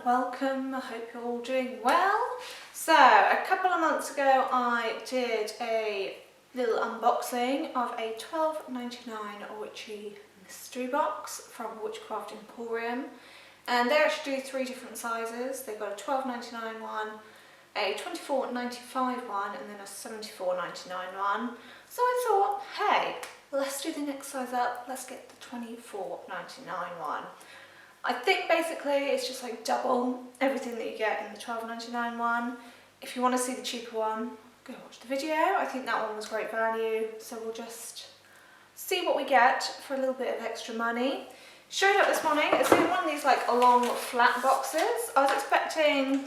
welcome. I hope you're all doing well. So a couple of months ago I did a little unboxing of a $12.99 Witchy mystery box from Witchcraft Emporium, and they actually do three different sizes. They've got a $12.99 one, a $24.95 one, and then a $74.99 one. So I thought, hey, let's do the next size up, let's get the $24.99 one. I think basically it's just like double everything that you get in the $12.99 one. If you want to see the cheaper one, go watch the video. I think that one was great value, so we'll just see what we get for a little bit of extra money. Showed up this morning, it's in one of these like long flat boxes. I was expecting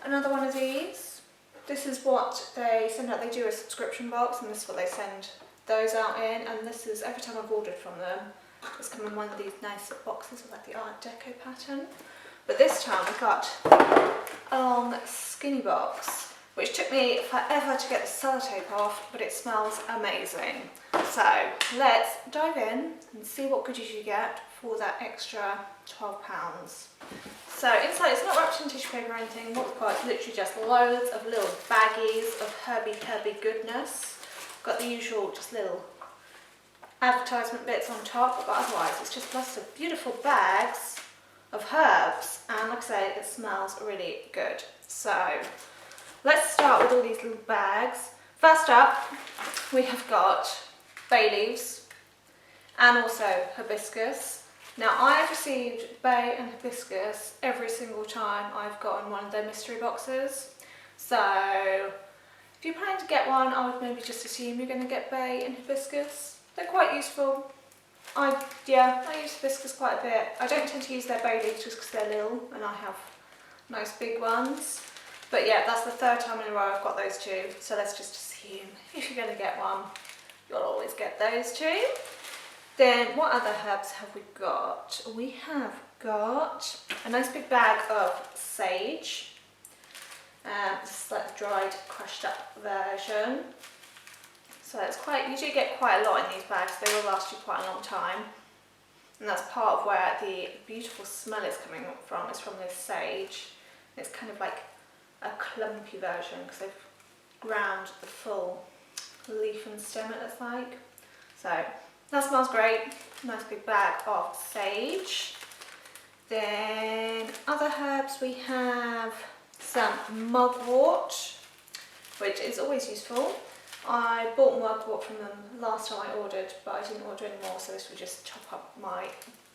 another one of these. This is what they send out. They do a subscription box, and this is what they send those out in, and this is every time I've ordered from them. It's come in one of these nice boxes with like the Art Deco pattern. But this time we got a long skinny box, which took me forever to get the sellotape off, but it smells amazing. So let's dive in and see what goodies you get for that extra £12. So inside it's not wrapped in tissue paper or anything. What we've got is literally just loads of little baggies of herby goodness. Got the usual just little advertisement bits on top, but otherwise it's just lots of beautiful bags of herbs, and like I say, it smells really good. So let's start with all these little bags. First up we have got bay leaves and also hibiscus. Now I've received bay and hibiscus every single time I've gotten one of their mystery boxes, so if you're planning to get one, I would maybe just assume you're going to get bay and hibiscus. They're quite useful. I use hibiscus quite a bit. I don't tend to use their bay leaves just because they're little and I have nice big ones. But yeah, that's the third time in a row I've got those two. So let's just assume if you're going to get one, you'll always get those two. Then what other herbs have we got? We have got a nice big bag of sage. This is like the dried, crushed up version. So it's you do get quite a lot in these bags. They will last you quite a long time. And that's part of where the beautiful smell is coming from. It's from this sage. It's kind of like a clumpy version because they've ground the full leaf and stem, it looks like. So that smells great. Nice big bag of sage. Then other herbs, we have some mugwort, which is always useful. I bought mugwort from them last time I ordered, but I didn't order any more, so this will just top up my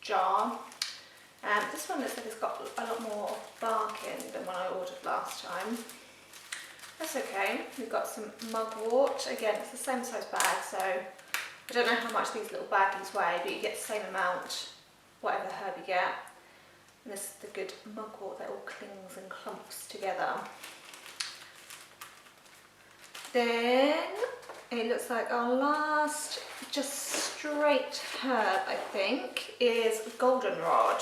jar. This one looks like it's got a lot more bark in than when I ordered last time. That's okay. We've got some mugwort. Again, it's the same size bag, so I don't know how much these little baggies weigh, but you get the same amount, whatever herb you get. And this is the good mugwort that all clings and clumps together. Then it looks like our last just straight herb, I think, is Goldenrod,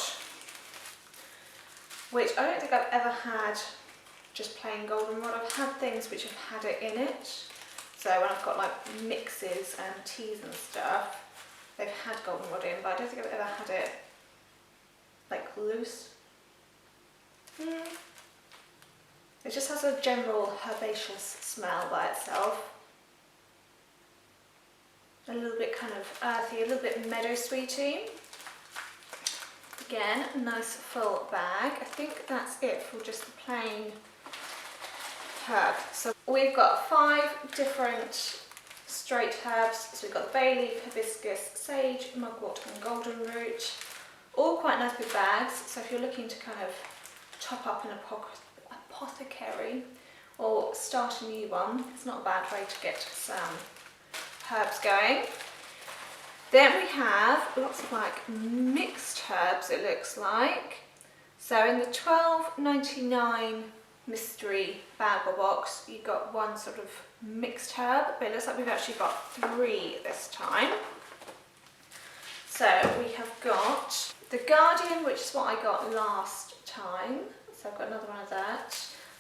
which I don't think I've ever had just plain goldenrod. I've had things which have had it in it. So when I've got like mixes and teas and stuff, they've had goldenrod in, but I don't think I've ever had it like loose. It just has a general herbaceous smell by itself. A little bit kind of earthy, a little bit meadow sweety. Again, a nice full bag. I think that's it for just the plain herb. So we've got 5 different straight herbs. So we've got the bay leaf, hibiscus, sage, mugwort and goldenroot. All quite nice big bags. So if you're looking to kind of top up an apothecary or start a new one, it's not a bad way to get some herbs going. Then we have lots of like mixed herbs, it looks like. So in the $12.99 mystery bag or box, you got one sort of mixed herb, but it looks like we've actually got 3 this time. So we have got the Guardian, which is what I got last time. So I've got another one of that.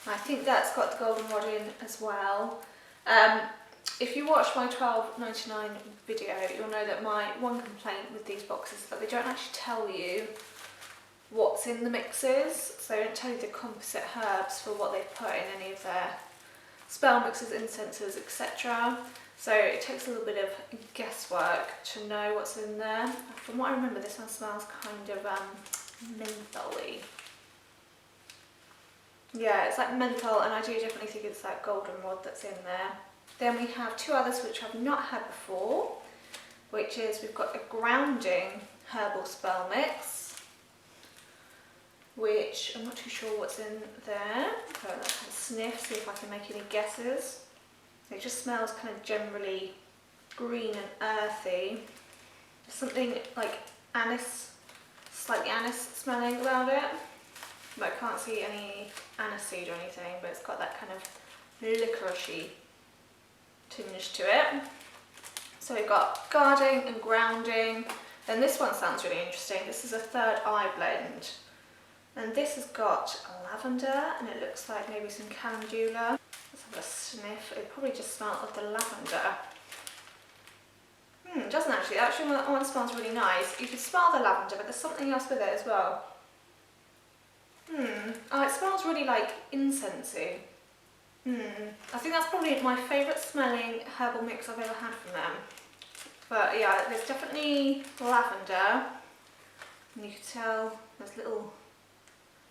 I think that's got the goldenrod in as well. If you watch my $12.99 video, you'll know that my one complaint with these boxes is that they don't actually tell you what's in the mixes, so they don't tell you the composite herbs for what they've put in any of their spell mixes, incenses, etc. So it takes a little bit of guesswork to know what's in there. From what I remember, this one smells kind of menthol-y. Yeah, it's like menthol, and I do definitely think it's that goldenrod that's in there. Then we have two others which I've not had before, which is we've got a grounding herbal spell mix, which I'm not too sure what's in there. So let's have a sniff, see if I can make any guesses. It just smells kind of generally green and earthy. Something like anise, slightly anise smelling about it. But I can't see any aniseed or anything, but it's got that kind of licoricey tinge to it. So we've got guarding and grounding. Then this one sounds really interesting. This is a third eye blend. And this has got lavender, and it looks like maybe some calendula. Let's have a sniff. It probably just smells of the lavender. It doesn't actually. Actually, that one smells really nice. You can smell the lavender, but there's something else with it as well. Oh, it smells really like incensey. I think that's probably my favourite smelling herbal mix I've ever had from them. But yeah, there's definitely lavender. And you can tell there's little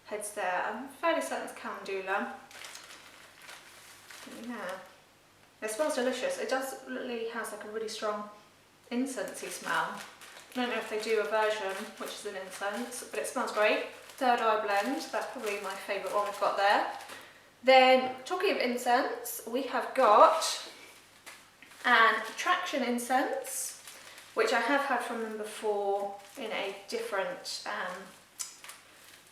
heads there. I'm fairly certain it's calendula. Yeah. It smells delicious. It does really has like a really strong incensey smell. I don't know if they do a version which is an incense, but it smells great. Third eye blend, that's probably my favourite one we've got there. Then, talking of incense, we have got an attraction incense, which I have had from them before in a different,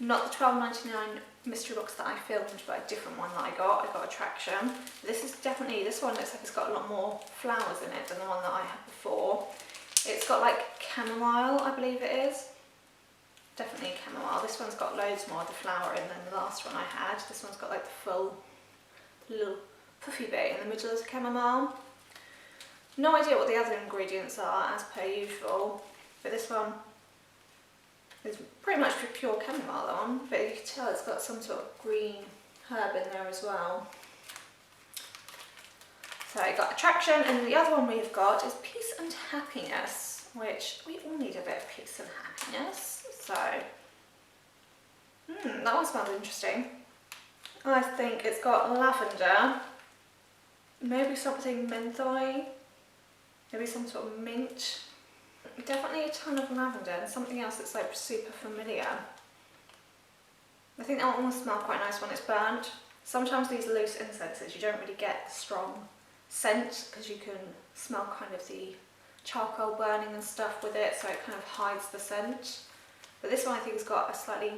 not the £12.99 mystery box that I filmed, but a different one that I got attraction. This is definitely, this one looks like it's got a lot more flowers in it than the one that I had before. It's got like chamomile, I believe it is. Definitely chamomile. This one's got loads more of the flower in than the last one I had. This one's got like the full little puffy bit in the middle of the chamomile. No idea what the other ingredients are as per usual, but this one is pretty much pure chamomile, that one, but you can tell it's got some sort of green herb in there as well. So I got attraction, and the other one we've got is peace and happiness, which we all need a bit of peace and happiness. So, that one smells interesting. I think it's got lavender, maybe something mentholy, maybe some sort of mint. Definitely a ton of lavender and something else that's like super familiar. I think that one will smell quite nice when it's burnt. Sometimes these loose incenses you don't really get the strong scent because you can smell kind of the charcoal burning and stuff with it, so it kind of hides the scent. But this one I think has got a slightly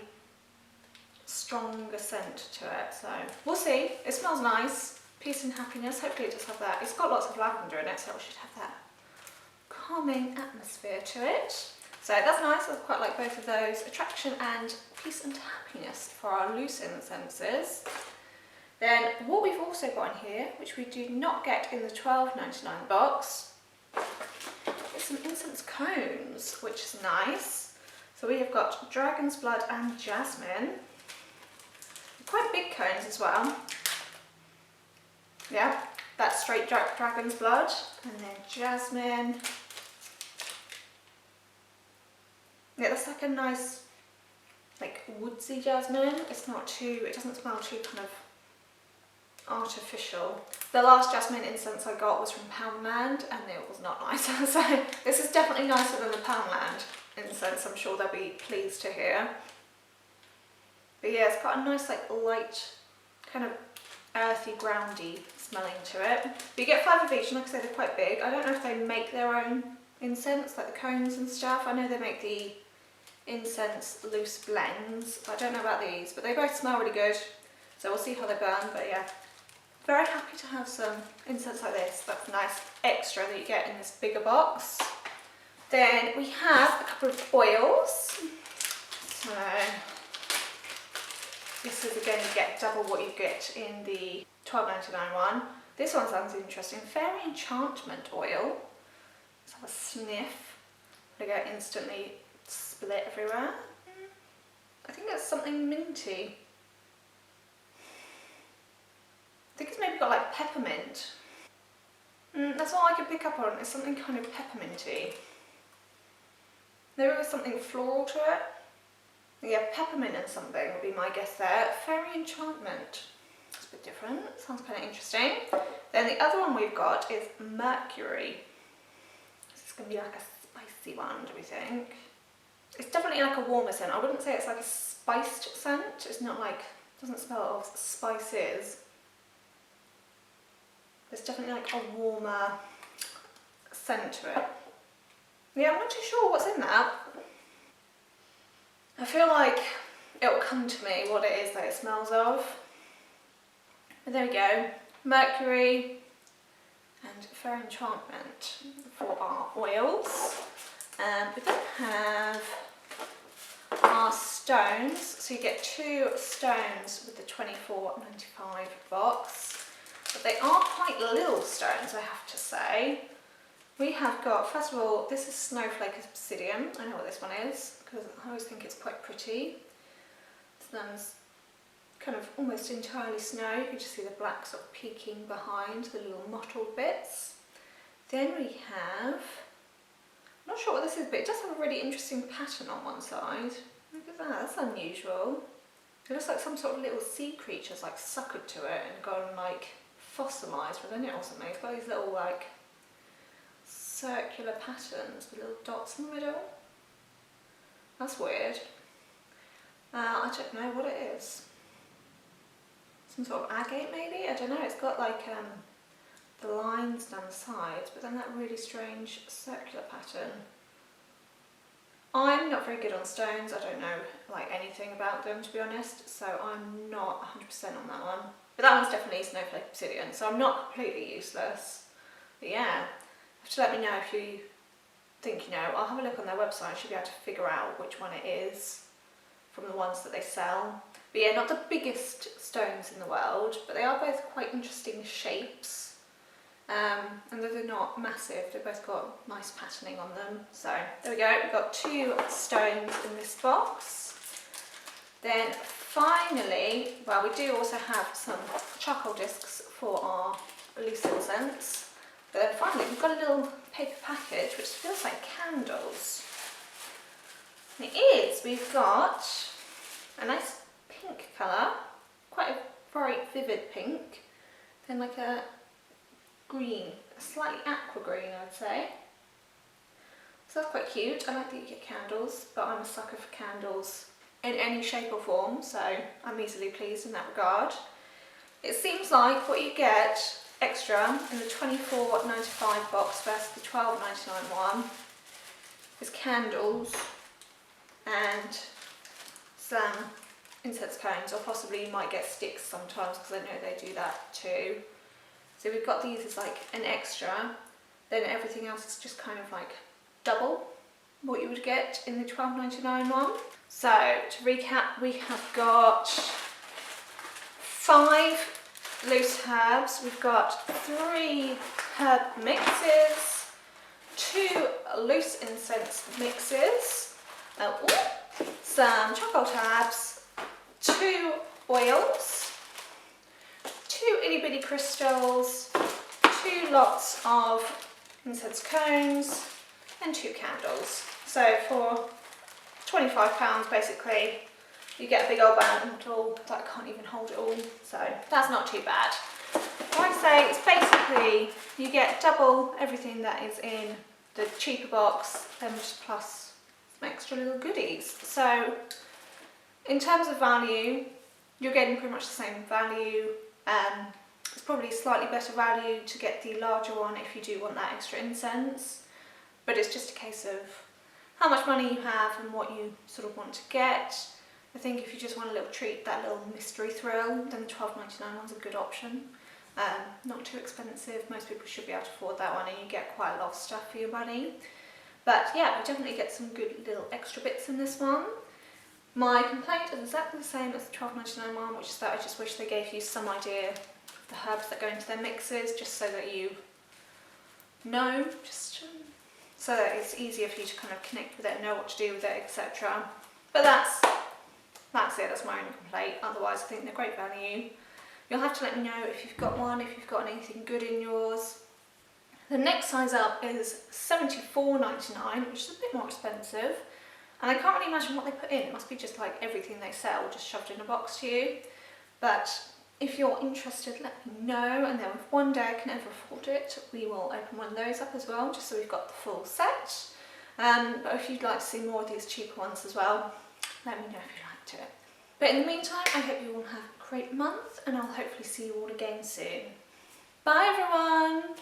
stronger scent to it, so we'll see. It smells nice. Peace and happiness. Hopefully it does have that. It's got lots of lavender in it, so it should have that calming atmosphere to it. So that's nice. I quite like both of those. Attraction and peace and happiness for our loose incenses. Then what we've also got in here, which we do not get in the £12.99 box, is some incense cones, which is nice. So we have got dragon's blood and jasmine. Quite big cones as well. Yeah, that's straight dragon's blood, and then jasmine. Yeah, that's like a nice, like woodsy jasmine. It's not too, it doesn't smell too kind of artificial. The last jasmine incense I got was from Poundland, and it was not nice. So this is definitely nicer than the Poundland incense. I'm sure they'll be pleased to hear. But yeah, it's got a nice like light, kind of earthy, groundy smelling to it. But you get 5 of each, and like I say, they're quite big. I don't know if they make their own incense, like the cones and stuff. I know they make the incense loose blends. I don't know about these, but they both smell really good. So we'll see how they burn, but yeah. Very happy to have some incense like this. That's a nice extra that you get in this bigger box. Then we have a couple of oils. So this is again, you get double what you get in the £12.99 one. This one sounds interesting. Fairy Enchantment Oil. Let's have a sniff. They go instantly split everywhere. I think it's something minty. I think it's maybe got like peppermint. That's all I can pick up on. It's something kind of pepperminty. There was something floral to it. Yeah, peppermint and something would be my guess there. Fairy Enchantment. That's a bit different. Sounds kind of interesting. Then the other one we've got is Mercury. This is going to be like a spicy one, do we think? It's definitely like a warmer scent. I wouldn't say it's like a spiced scent. It's not like, doesn't smell of spices. There's definitely like a warmer scent to it. Yeah, I'm not too sure what's in that. I feel like it'll come to me what it is that it smells of. But there we go. Mercury and Fairy Enchantment for our oils. We then have our stones. So you get 2 stones with the $24.95 box. But they are quite little stones, I have to say. We have got, first of all, this is Snowflake Obsidian. I know what this one is, because I always think it's quite pretty. This one's kind of almost entirely snow. You can just see the black sort of peeking behind the little mottled bits. Then we have, I'm not sure what this is, but it does have a really interesting pattern on one side. Look at that, that's unusual. It looks like some sort of little sea creature's like suckered to it and gone like fossilised within it or something. It's got these little like circular patterns with little dots in the middle. That's weird. I don't know what it is. Some sort of agate maybe? I don't know. It's got like the lines down the sides, but then that really strange circular pattern. I'm not very good on stones. I don't know like anything about them, to be honest, so I'm not 100% on that one. But that one's definitely Snowflake Obsidian, so I'm not completely useless. But yeah, you have to let me know if you think, you know, I'll have a look on their website. I should be able to figure out which one it is from the ones that they sell. But yeah, not the biggest stones in the world, but they are both quite interesting shapes. And though they're not massive, they've both got nice patterning on them. So there we go, we've got 2 stones in this box. Then finally, well, we do also have some charcoal discs for our loose incense. But then finally, we've got a little paper package which feels like candles. And it is, we've got a nice pink colour, quite a bright, vivid pink. Then like a green, a slightly aqua green, I'd say. So that's quite cute. I like that you get candles, but I'm a sucker for candles in any shape or form, so I'm easily pleased in that regard. It seems like what you get extra in the $24.95 box versus the $12.99 one is candles and some incense cones, or possibly you might get sticks sometimes, because I know they do that too. So we've got these as like an extra, then everything else is just kind of like double what you would get in the $12.99 one. So to recap, we have got 5 loose herbs, we've got 3 herb mixes, 2 loose incense mixes, some charcoal tabs, 2 oils, 2 itty bitty crystals, 2 lots of incense cones, and 2 candles. So for £25 basically, you get a big old bundle that can't even hold it all, so that's not too bad. Like I say, it's basically, you get double everything that is in the cheaper box, then just plus some extra little goodies. So in terms of value, you're getting pretty much the same value. It's probably slightly better value to get the larger one if you do want that extra incense, but it's just a case of how much money you have and what you sort of want to get. I think if you just want a little treat, that little mystery thrill, then the $12.99 one's a good option. Not too expensive, most people should be able to afford that one, and you get quite a lot of stuff for your money. But yeah, we definitely get some good little extra bits in this one. My complaint is exactly the same as the $12.99 one, which is that I just wish they gave you some idea of the herbs that go into their mixes, just so that you know, just so that it's easier for you to kind of connect with it and know what to do with it, etc. But that's That's it, that's my only complaint. Otherwise I think they're great value. You'll have to let me know if you've got one, if you've got anything good in yours. The next size up is $74.99, which is a bit more expensive. And I can't really imagine what they put in. It must be just like everything they sell, just shoved in a box to you. But if you're interested, let me know. And then if one day I can ever afford it, we will open one of those up as well, just so we've got the full set. But if you'd like to see more of these cheaper ones as well, let me know if you'd like to. But in the meantime, I hope you all have a great month, and I'll hopefully see you all again soon. Bye everyone!